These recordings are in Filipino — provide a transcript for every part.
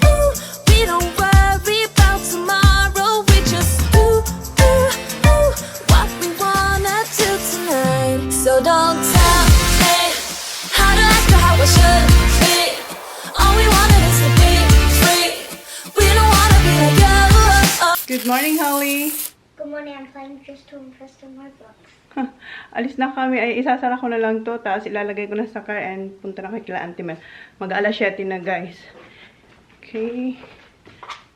ooh. We don't worry about tomorrow. We just ooh, ooh, ooh. What we wanna do tonight. So don't tell me how to act or how I should be. All we wanted is to be free. We don't wanna be like you. Good morning, Holly. Good morning, I'm playing just to impress in my books. Alis na kami. Ay, isasara ko na lang to. Tapos ilalagay ko na sa car and punta na kay kila Auntie Mel. Mag-alas 7 na, guys. Okay.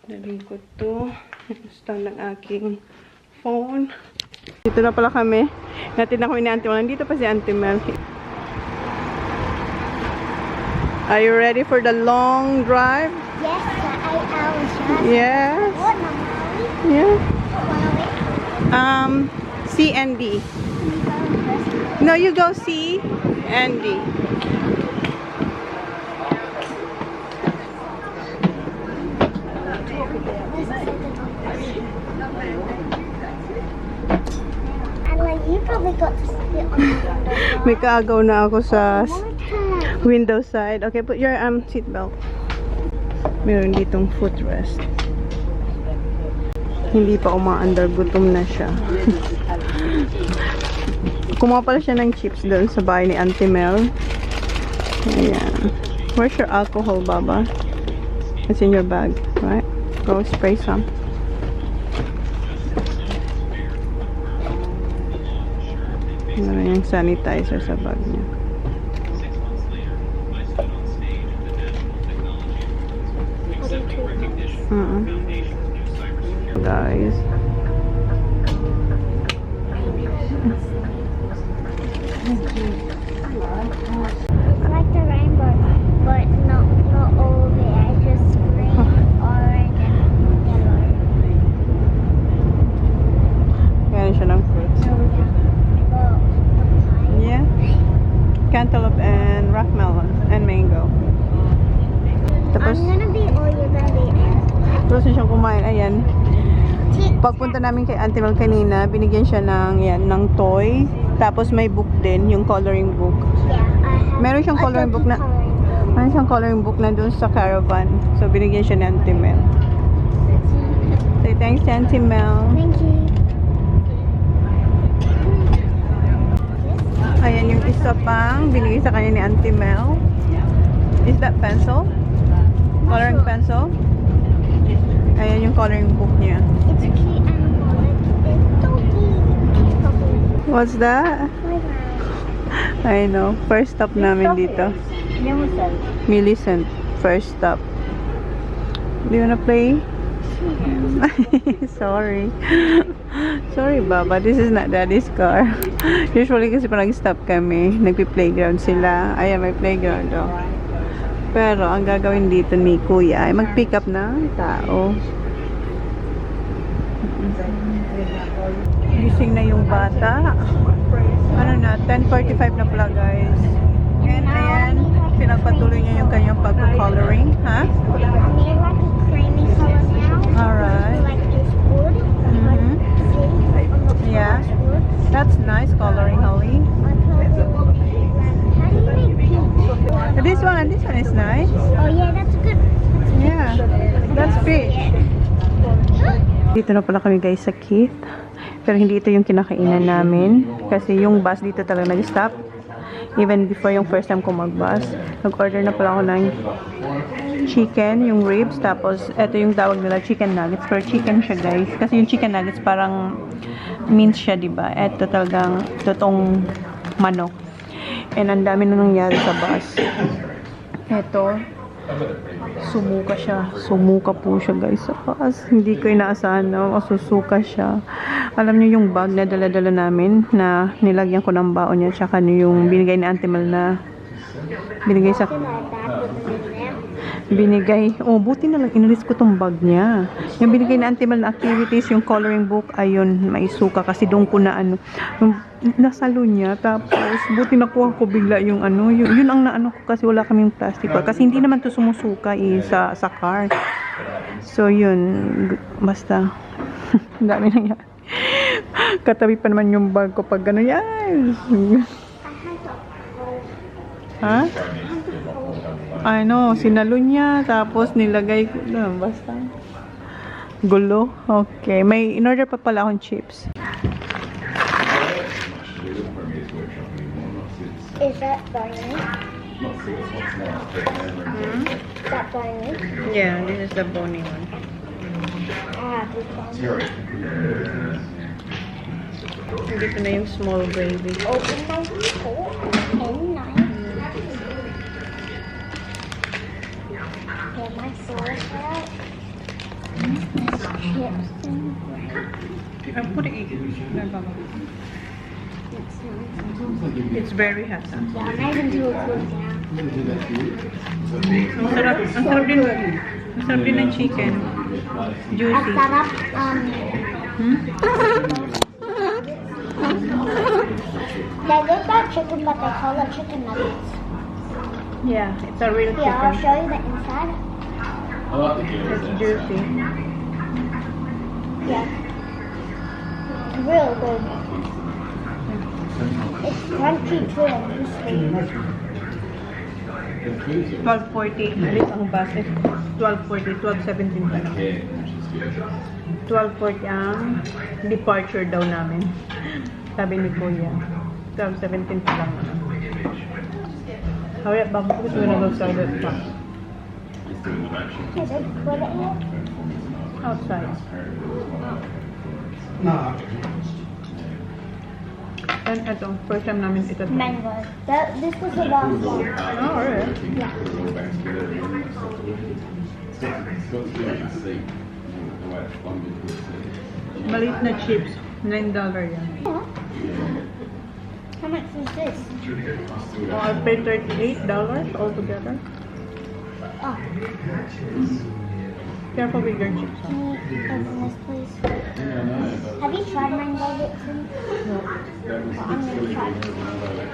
Daling ko to. Stand ng aking phone. Dito na pala kami. Natin na kami ni Auntie Mel. Nandito pa si Auntie Mel. Are you ready for the long drive? Yes, the 8 hours drive. Yes. What, Mommy? Yeah. What C and D. No, you go C and D. And like, you probably got to sit on the window. May kaagaw na ako sa One time. window side. Okay, put your seat belt. Meron ditong footrest. Hindi pa umaandar, gutom na siya. Kumuha pala siya ng chips doon sa bahay ni Auntie Mel. Ayan. Where's your alcohol, Baba? It's in your bag, right? Go spray some. Meron yung sanitizer sa bag niya. Guys. It's like the rainbow, but not all of it. It's just green, orange, and yellow. Ganyan siya ng fruits. Well, Yeah. Cantaloupe and rock melon and mango. Tapos, I'm gonna be all you're gonna be. tapos na siyang kumain. Ayan. Pagpunta namin kay Auntie Mel kanina, binigyan siya ng toy. Tapos may book din, yung coloring book. Yeah, I have. Meron siyang coloring book na, coloring book. meron siyang coloring book na doon sa caravan. So, binigyan siya ni Auntie Mel. Say thanks to Auntie Mel. Thank you. Ayan yung isa pang binigay sa kanya ni Auntie Mel. Is that pencil? Coloring pencil? Ayan yung coloring book niya. It's a cute animal. It's doggy. What's that? Playground. I know. First stop namin dito. Millicent. First stop. Do you wanna play? Sorry. Sorry, Baba. This is not Daddy's car. Usually kasi pag nag-stop kami, nagpi-playground sila. Ayan, may playground daw. Pero, ang gagawin dito ni Kuya ay mag-pick up ng tao. Gising na yung bata. Ano na, 10:45 na pala, guys. And ayan, pinagpatuloy niya yung kanyang pag-coloring. Ha? I need like a creamy color now. Alright. Like this wood. Mhm. See? On the Yeah. wood. That's nice coloring, Holly. I put how do you make pink? This one is nice. Oh yeah, that's good. Yeah, that's peach. Dito na pala kami, guys, sa Keith. Pero hindi ito yung kinakainan namin. Kasi yung bus dito talaga nag-stop. Even before yung first time ko mag-bus. Nag-order na pala ako ng chicken, yung ribs. Tapos, ito yung tawag nila, chicken nuggets. Pero chicken siya, guys. Kasi yung chicken nuggets parang mince siya, diba? Ito talagang totoong manok. And ang dami na nangyari sa bus. Ito, sumuka siya. Sumuka po siya, guys, sa bus. Hindi ko inaasahan na masusuka siya. Alam niyo yung bag na dala-dala namin na nilagyan ko ng baon niya. Tsaka yung binigay ni Auntie Mel na binigay sa... Binigay. Oh, buti na lang inalis ko tong bag niya. Yung binigay na Auntie Mel na activities, yung coloring book, ayun, may suka kasi doon ko na ano, yung nasalo niya. Tapos, buti nakuha ko bigla yung ano, yun ang naano ko kasi wala kaming plastic bag. Kasi hindi naman to sumusuka sa car. So, yun, basta, ang dami na yan. Katabi pa naman yung bag ko pag gano'n, yan. Ha? ano, sinalon niya, tapos nilagay ko na, basta. Gulo. Okay. May in-order pa pala akong chips. Is that bunny? That bunny? Yeah, this is the bony one. Ah, this bunny. Dito na yung small baby. Open my door. And nice. Get my sauce out. Chips and bread. I'm putting it. It's very hot. Yeah, I'm not even too close now. Ang sarap din. Ang sarap din ng chicken. I Juicy. set up, they look like chicken, but they call it chicken nuggets. Yeah, it's a real Here, I'll chicken. show you the inside. It's juicy. Yeah. It's real good. It's crunchy too and crispy. 12.40. Alit ang base. 12.40. 12.17 pa lang. 12.40 ang departure daw namin. Sabi ni Kuya. 12.17 pa lang. Hurry up, baka po gusto na mag-start pa. Okay, babe, put it here. Outside. And ito, first time namin ito. Mango. This was the last one. Oh, alright. Yeah. Maliit na chips. $9 yan. Yeah. How much is this? Oh, I paid $38 altogether. Oh, Careful with your chips. can you open this, please? Have you tried mango Dixon? No. Well, I'm gonna try.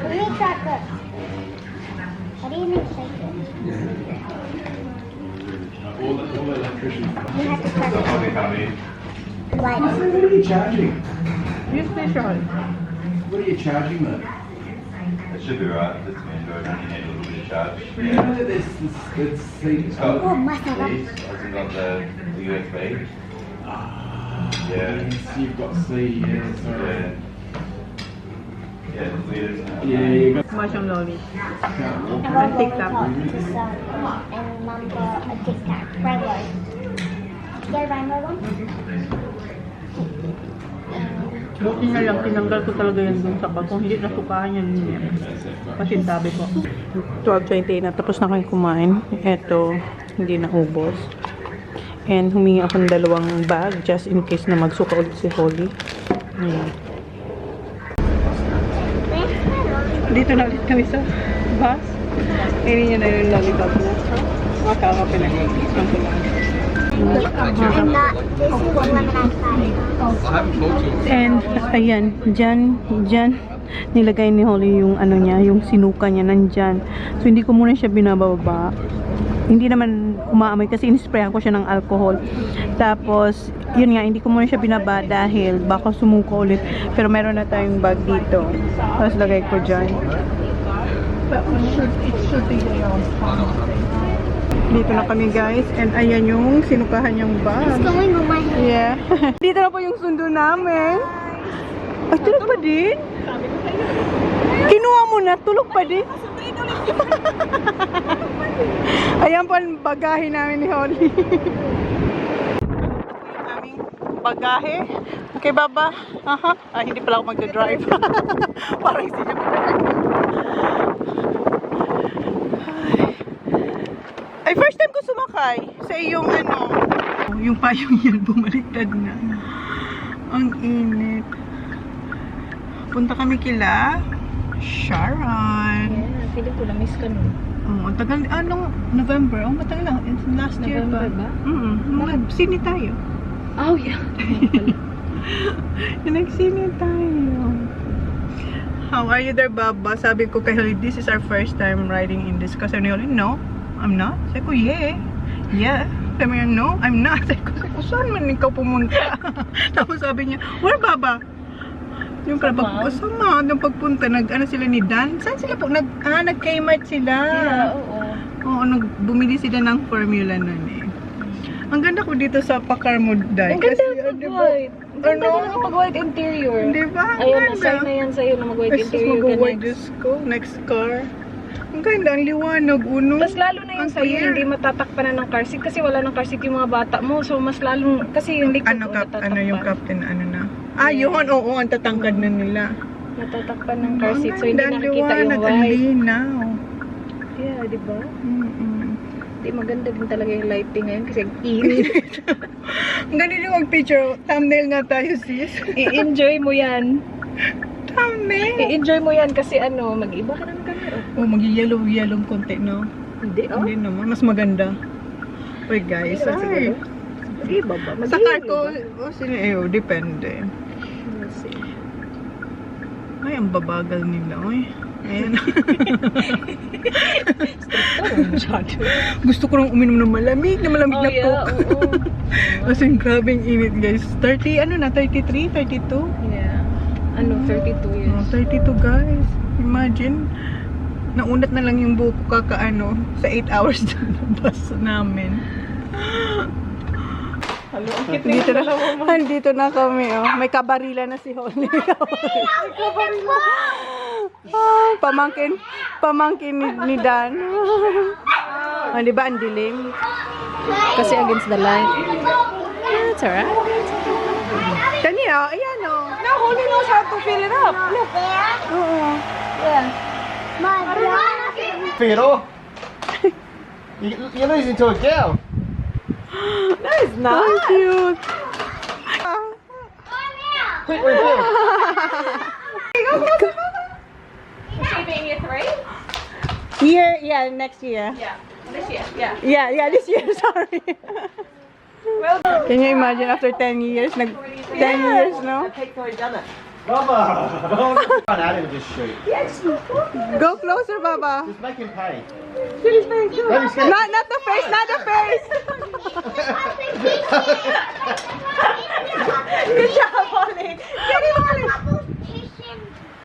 Let me try first. What do you need to shake it? You have to press it. Like, What are you charging? Use this one. What are you charging them? It should be right. This Android only need a little bit of charge. You know that this seat. It's got oh, my God. these, hasn't got the USB. Ah, Yeah. yes, you've got C, yeah, sorry. Yeah. Yeah, the leaders. Yeah, you got. Masyang lolly. Can't walk. I want Tic Tac. lollipop to some and Mamba a Tic Tac. Rainbow. Get a rainbow one? Buti na lang, tinanggal ko talaga yan dun sa bag. Kung hindi nasukahan yan, pasintabi ko. 12:28 na, tapos na kayo kumain. Eto, hindi na ubos. And humingi ako ng 2 bag, just in case na magsuka ulit si Holly. Ayan. Dito na ulit kami sa bus. Hindi niya na yung lollipop na. Makaka pinag-iisan ko lang. And this is lemonade pie. And ayan, dyan nilagay ni Holly yung ano niya, yung sinuka niya nandyan. So hindi ko muna siya binababa. Hindi naman umaamoy kasi inisprayan ko siya ng alcohol. Tapos, yun nga, hindi ko muna siya binaba dahil baka sumuka ulit. Pero meron na tayong bag dito. Tapos lagay ko dyan. Dito na kami guys. And ayan yung sinukahan niyang bag. It's going on my head. Yeah. Dito na po yung sundo namin. Ay, tulog pa din? Kinuha mo na, tulog pa din? Ayan po ang bagahe namin ni Holly. Yung aming bagahe. Okay, Baba? Aha. Ah, hindi pala ako magdadrive. Parang hindi niya magdadrive. Ay, first time ko sumakay sa iyong ano, yung payong yan, bumaliktad na. Ang init. Punta kami kila Sharon. Yeah, feeling ko na-miss ka nun. Oh, ang tagal, anong November? Oh, matagal lang. It's last year pa. November ba? Nag-sine tayo. Oh, yeah. Nag-sine tayo. How are you there, Baba? Sabi ko kay Holly, this is our first time riding in this. Kasi ni Holly, no, I'm not. Sabi ko, yeah. Yeah. Sabi niya, no, I'm not. Sabi ko, saan man ikaw pumunta? Tapos sabi niya, where, Baba? Yung pala pagpasama, nung pagpunta, ano sila ni Dan? Saan sila po? Nag-Kmart sila. Yeah, oo. Oo, bumili sila ng formula nun eh. Ang ganda ko dito sa Pakarmod Day. Ang ganda Kasi, pag di ba? white. Ang ganda Ano? na pag white interior. Di ba? Ang Ayun, ganda. na-sign na yan sa'yo na mag-white Ay, sus, interior ka mag-white, next. Diyos ko. Next car. Ang ganda, ang liwanag, uno. Mas lalo na yung Ang sa'yo, clear. hindi matatakpan na ng car seat kasi wala ng car seat yung mga bata mo. So, mas lalong, kasi yung likod Ano, mo ano yung natatakpan. captain, ano na? Ah, yun, oo, ang tatangkad na nila. Natatakpan ng car Ang seat. So, hindi ganda, ang nakikita yung liwanag, ang white. linaw. Yeah, di ba? Mm-mm. Hindi maganda din talaga yung lighting ngayon kasi ang init. Ang ganda yung mag-picture. Thumbnail nga tayo, sis. I-enjoy mo yan. Thumbnail. I-enjoy mo yan kasi ano, mag-iba ka na ng camera. Oh, mag-yellow konti, no? Hindi, oh. Hindi naman, mas maganda. Uy, guys. Hindi naman Ay. siguro. Mag-iba ba? Sa car ko, depende. Ay, ang babagal nila, uy. Ayan. Gusto ko nang uminom ng malamig na Oh, Coke. yeah, oo. Kasi grabing init, guys. 30, ano na, 33, 32? Yeah. Ano, 32 years. Oh, 32, guys. Imagine, naunat na lang yung buko kakaano sa 8 hours na bus namin. Dito na kami, oh. May kabarila na si Holly. Ah, pamangkin ni Dan. Oh, di ba ang dilim? Kasi against the light. That's alright. Kanina, ayan, oh. No, Holly knows how to fill it up. Look. Oo. Pero, you're losing to a girl. That is not cute. Quick refill. Yeah, next year. This year, yeah. Yeah, this year, sorry. Well done. Can you imagine after 10 years, 10 years, no? Mama! Run out and just shoot. Go closer, Baba. Just make him pay. Not the face, not the face. Good job, Holly.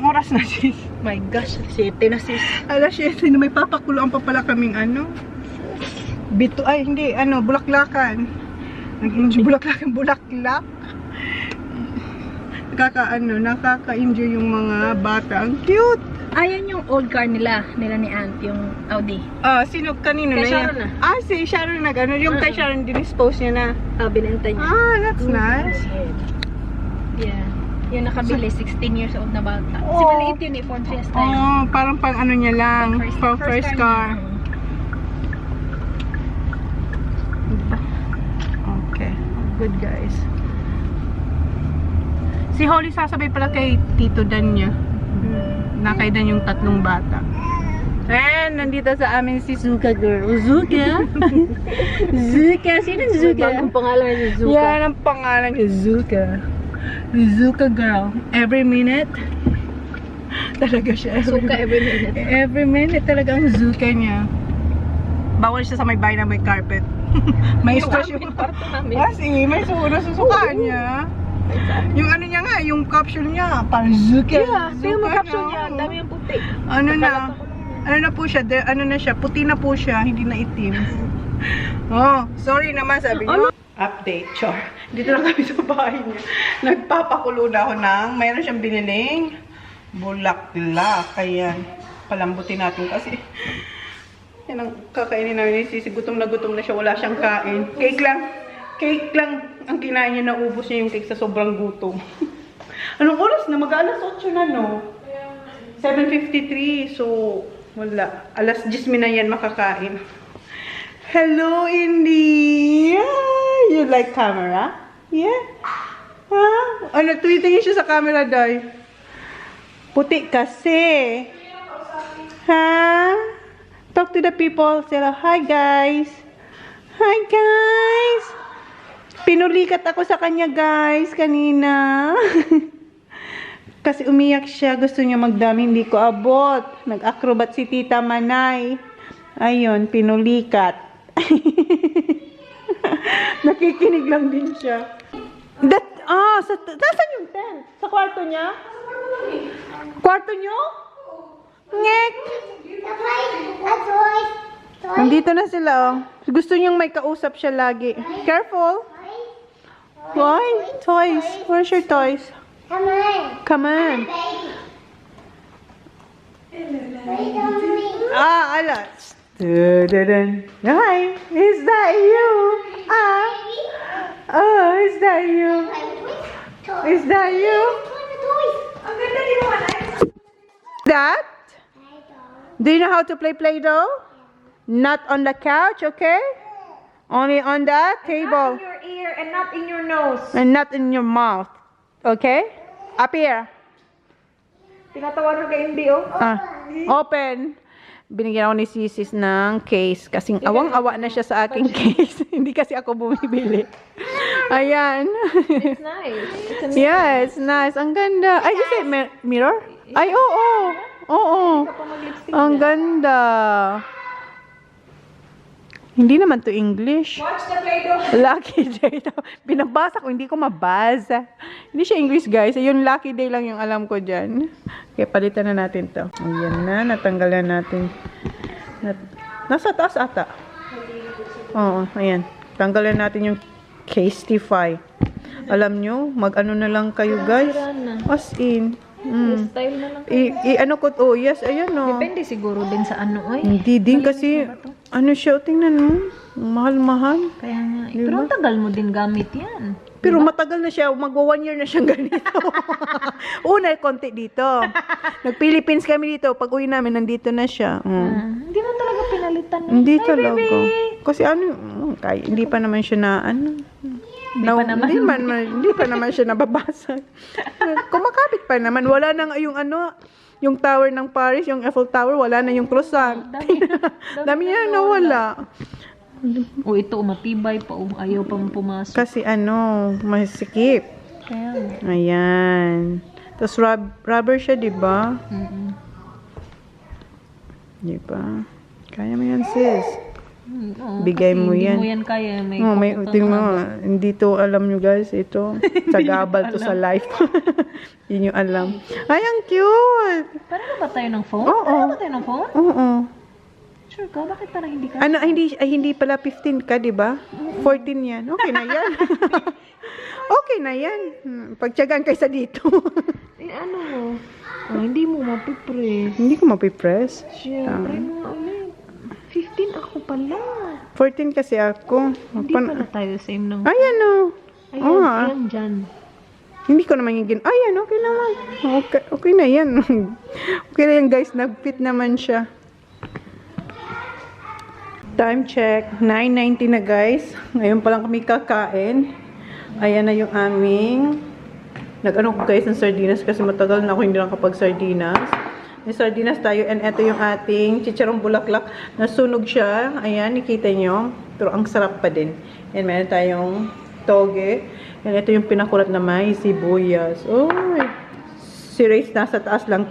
Oras na, sis. My gosh, 7 na sis. Alas 7 na may papakuloan pa pala kaming ano. Bulaklakan. Bulaklak. Nakaka-enjoy yung mga bata. Ang cute. Ayan yung old car nila ni Aunt, yung Audi. Ah, sino kanino Kay na Sharon yan? na. Ah, si Sharon yung kay Sharon dinispose niya na. Binenta niya. Ah, that's nice. Yeah. Yung nakabili, 16 years old na bata. Kasi Oh. maliit yun eh, Ford Fiesta yun. Oh, parang pang ano niya lang. For first car. niya. Okay. Good, guys. Si Holly sasabay pala kay Tito Dan niya. Na kay Dan yung 3 bata. And nandito sa amin si Zuka girl. Zuka? Zuka? Sino Zuka? Bagong pangalan niya, Zuka. Yan ang pangalan niya, Zuka. Zuka girl. Every minute. Talaga siya. Zuka every minute. Every minute talaga ang Zuka niya. Bawal siya sa may bahay na may carpet. May stress yung Parto namin. kasi may susukaan niya. Yung ano niya nga, yung caption niya, parang Zuka. Yeah, tingnan mo Zuka caption na. niya. Ang dami yung puti. Ano na po siya, ano na siya, puti na po siya, hindi na itim. Oh, sorry naman, sabi niyo. Update, char. Dito lang kami sa bahay niya. Nagpapakulo na ako ng, mayroon siyang biniling bulaklak. Ayan, palambutin natin kasi. Yan ang kakainin namin ni Sisi. Gutom na siya, wala siyang kain. Cake lang ang kinain niya, naubos niya yung cake sa sobrang gutom. Anong oras na? Mag-alas 8 na, no? 7:53, so wala. Alas 10 na yan makakain. Hello, Indy! You like camera? Yeah? Ha? Ano, tumitingin siya sa camera, Day. Puti kasi. Ha? Talk to the people. Say, hi, guys. Hi, guys. Pinulikat ako sa kanya, guys, kanina. Kasi umiyak siya. Gusto niya magdami. Hindi ko abot. Nag-acrobat si Tita Manay. Ayun, pinulikat. Nakikinig lang din siya. Nasaan yung tent? Sa kwarto niya? Kwarto niyo? Ngek! Nandito na sila, oh. Gusto niyang may kausap siya lagi. Careful. Why? Toys. Where's your toys? Come on. Come on. Wait on me. Ah, alas. Dun. Hi. Is that you? Ah. Oh, is that you? Is that you? That? Do you know how to play Play-Doh? Not on the couch, okay? Only on the table. In your ear and not in your nose. And not in your mouth. Okay? Up here. Tinatawanan ka hindi, oh. Ah, open. Binigyan ako ni Sisis ng case. Kasing awang-awa na siya sa aking case. Hindi kasi ako bumibili. Ayan. It's nice. It's a Yes, nice. Ang ganda. Ay, is it mirror? Ay, oo. Oo. Ang ganda. Hindi naman to English. Watch the Play-Doh. Lucky Day daw. Binabasa ko, hindi ko mabasa. Hindi siya English, guys. Yung Lucky Day lang yung alam ko dyan. Okay, palitan na natin to. Ayan na, natanggal na natin. Nasa taas ata. Oo, ayan. Tanggalan natin yung Casetify. Alam nyo, mag-ano na lang kayo, guys. As in. Style na lang. Ano ko, oh, yes, ayan, oh. Depende siguro din sa ano, oy. Hindi din kasi, ano siya, tingnan mo. Mahal-mahal. Kaya nga. Pero ang tagal mo din gamit yan. Pero matagal na siya, magwa 1 year na siyang ganito. Una, konti dito. Nag-Philippines kami dito. Pag uwi namin, nandito na siya. Hindi mo talaga pinalitan. Hindi talaga. Kasi ano, kaya, hindi pa naman siya na, ano. Hindi pa naman siya nababasag. Kumakapit pa naman. Wala na yung ano, yung tower ng Paris, yung Eiffel Tower, wala na yung croissant. Dami niya nawala. O ito, matibay pa. Ayaw pa pumasok. Kasi ano, masikip. Kaya nga. Ayan. Tapos rubber siya, di ba? Di ba? Kaya mo yan, sis. Bigay mo yan. Hindi mo yan kaya. May tingnan mo. Hindi to alam nyo, guys. Ito. Sagabal to sa life. Yun yung alam. Ay, ang cute! Pareho ba tayo ng phone? Oo. Pareho ba tayo ng phone? Oo. Sure ka? Bakit parang hindi ka? Ano, hindi pala 15 ka, di ba? 14 yan. Okay na yan. Okay na yan. Pagtyagaan kaysa dito. Ano mo? Hindi mo mapipress. Hindi ko mapipress. Siyempre mo, 15 ako pala. 14 kasi ako. Hindi pala tayo same ng... Ayan o. Ayan, ayan dyan. Hindi ko naman yung ayan, okay naman. Okay na yan. Okay na yan, guys. Nag-fit naman siya. Time check. 9:90 na, guys. Ngayon pa lang kami kakain. Ayan na yung aming... Nag-ano ko, guys, ng sardinas kasi matagal na ako hindi nakapag-sardinas. May sardinas tayo and ito yung ating chicharong bulaklak. Nasunog siya. Ayan, nakita nyo. Pero ang sarap pa din. And meron tayong toge. And ito yung pinakulat na may sibuyas. Uy! Si Race nasa taas lang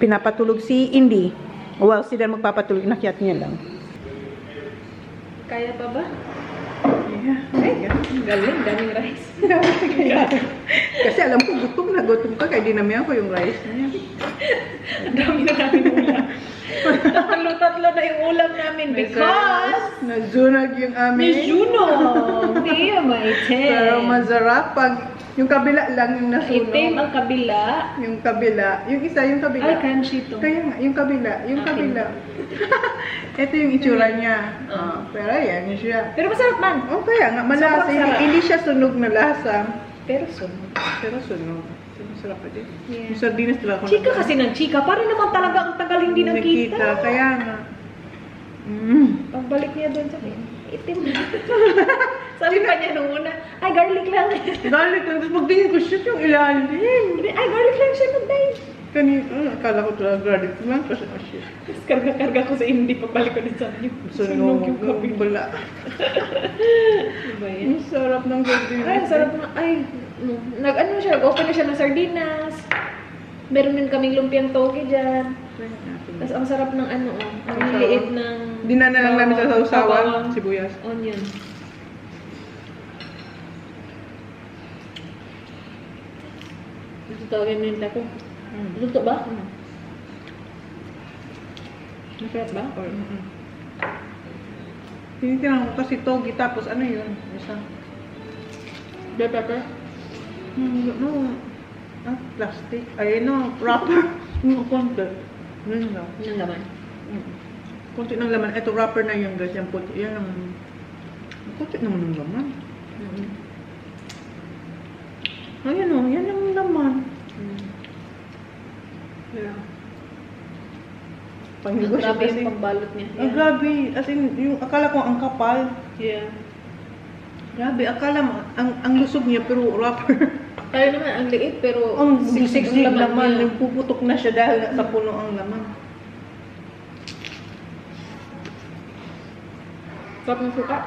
pinapatulog si Indy. Well, sila magpapatulog. Inakyat niya lang. Kaya pa ba? Yeah. Galing, daming rice. Kasi alam ko, gutom ka. Kaya dinamihan ko yung rice niya. Ang dami na namin ulam. Tatlo na yung ulam namin because... Nazunag yung amin. Miss Juno! Hindi yung maitim. Pero masarap pag yung kabila lang yung nasunog. Itim ang kabila. Yung kabila. Yung isa, yung kabila. Ay, crunchy to. Kaya nga, yung kabila. Yung kabila. Ito yung itsura niya. Pero ayan siya. Pero masarap man. Oh, kaya nga, malasa. Sobrang sarap. Hindi siya sunog na lasa. Pero sunog. Pero sunog. Masarap pa din. Yeah. Yung sardinas talaga. Chika kasi ng chika. Para naman talaga ang tagal hindi nakita. Kaya nga. Pagbalik niya doon sa itim na. Sabi pa niya nung una, ay garlic lang. Garlic lang. Tapos pagtingin ko, shit yung ilalim. Ay garlic lang siya nag-dive. Akala ko talaga garlic lang. Kasi, oh shit. Tapos karga-karga ko sa hindi pagbalik ko din sa inyo. Sunog yung kabila. Diba yan? Ang sarap ng sardinas. Ay, sarap na. Ay, nag-ano siya, nag-open na siya ng sardinas. Meron din kaming lumpiang toge dyan. Tapos ang sarap ng ano, ang liliit ng... Dinana lang namin sa sausawan, bawang, sibuyas. Onion. Ito tawagin nila ko. Luto ba? Masarap ba? Or, Tinitingnan ko kasi togi, tapos ano yun? Isa. bell pepper? No. Plastic. Ay, no. Wrapper. No, konti. Yun lang. Yung laman. Konti ng laman. Ito, wrapper na yung guys. Yung puti. Yan ang... Konti naman ng laman. Ayan o. Yan ang laman. Yeah. Pangigos Grabe kasi. yung pagbalot niya. Ang grabe. As in, yung akala ko ang kapal. Yeah. Grabe. Akala mo, ang lusog niya pero wrapper. Tayo naman, ang liit pero Ang siksik siksik ang laman laman. niya. Nagpuputok na siya dahil sa puno ang laman. Sarap ng suka.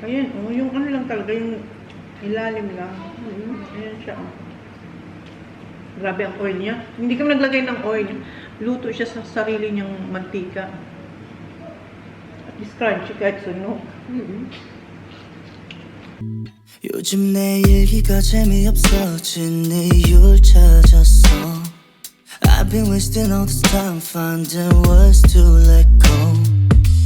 Ayan, oh, yung ano lang talaga, yung ilalim lang. Ayan siya, oh. Grabe ang oil niya. Hindi kami naglagay ng oil. Luto siya sa sarili niyang mantika. At least crunchy kahit sunog. 요즘 내 얘기가 재미없어진 이유를 찾았어 I've been wasting all this time finding words to let go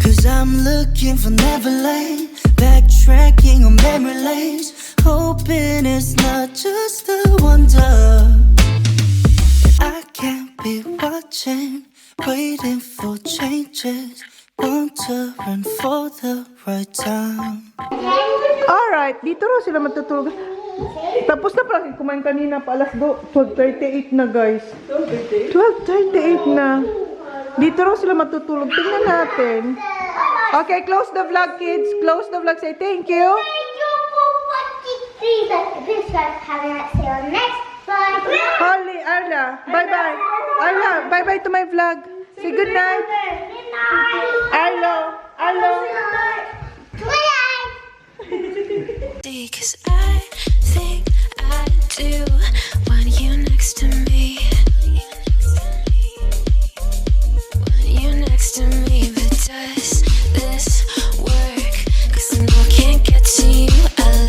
Cause I'm looking for Neverland Backtracking on memory lanes Hoping it's not just a wonder I can't be watching Waiting for changes Wondering for the right time Alright, dito raw sila matutulog. Tapos na pala kumain kanina pa alas 12:38 na guys. 12:38 na. Dito raw sila matutulog. Tingnan natin. Okay, close the vlog kids. Close the vlog. Say thank you. Thank you for watching. Please like the video, having us see you next vlog. Holly, Arla. Bye-bye. Arla, bye-bye to my vlog. Say good night. Good night. Arlo. Arlo. Good night. Cause I think I do want you next to me. Want you next to me.